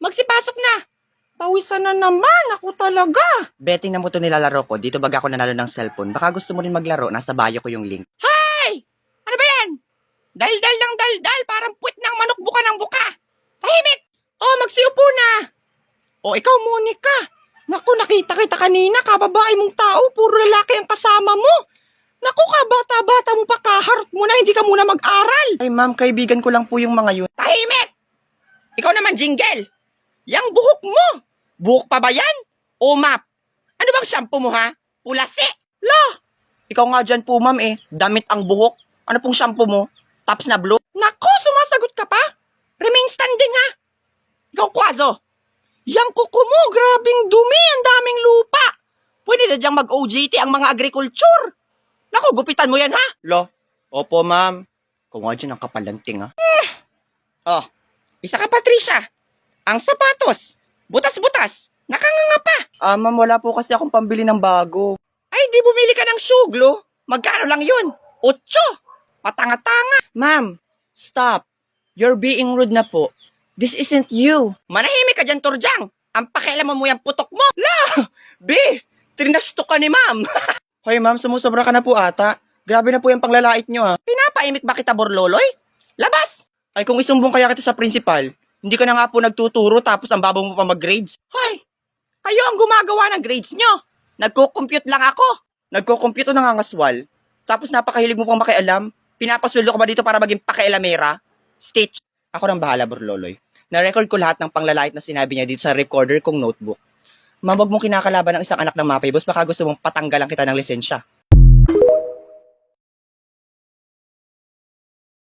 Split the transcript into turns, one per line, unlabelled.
Magsipasok na. Pawisan na naman. Ako talaga.
Betting na mo to nilalaro ko. Dito baga ako nanalo ng cellphone. Baka gusto mo rin maglaro. Nasa bio ko yung link.
Hey! Ano ba yan? Daldal ng daldal. Parang puwit ng manok buka ng buka. Tahimik! Oh, magsiupo na. Oh, ikaw, Monica. Naku, nakita kita kanina. Kababae mong tao. Puro lalaki ang kasama mo. Naku, kabata-bata mo pa. Kaharot mo na. Hindi ka muna mag-aral.
Ay ma'am, kaibigan ko lang po yung mga yun.
Tahimik! Ikaw naman, Jingle. Yang buhok mo. Buhok pa ba yan? O map? Ano bang shampoo mo, ha? Pulasi. La!
Ikaw nga dyan po ma'am eh. Damit ang buhok. Ano pong shampoo mo? Tops na blue?
Nako, sumasagot ka pa? Remain standing, ha? Ikaw, Kwazo. Yang kuko mo, grabing dumi, ang daming lupa. Pwede na diyang mag-OJT ang mga agriculture. Nako, gupitan mo yan, ha?
Lo? Opo ma'am. Ikaw nga dyan ang kapalanting ha.
Oh, isa ka, Patricia. Ang sapatos, butas-butas, nakanganga pa.
Ma'am, wala po kasi akong pambili ng bago.
Ay, di bumili ka ng suglo. Magkano lang yun? 8. Patanga-tanga.
Ma'am, stop. You're being rude na po. This isn't you.
Manahimik ka dyan, Turjang. Ang pakialaman mo yung putok mo. La! B! Trinasto ka ni ma'am.
Hoy ma'am, sumusobra ka na po ata. Grabe na po yung panglalait nyo ha.
Pinapaimik ba kita, Borloloy? Labas!
Ay kung isumbong kaya kita sa principal, hindi ka na nga po nagtuturo tapos ang babaw mo pa mag-grades.
Hoy! Kayo ang gumagawa ng grades nyo. Nagko-compute lang ako.
Nagko-compute o nangangaswal. Tapos napakahilig mo pang makialam. Pinapasweldo ka ba dito para maging pakialamera? Stitch. Ako nang bahala, Borloloy. Na-record ko lahat ng panglalait na sinabi niya dito sa recorder kong notebook. Ma'am, wag mong kinakalaban ng isang anak ng Mapay Boss, baka gusto mong patanggalan kita ng lisensya.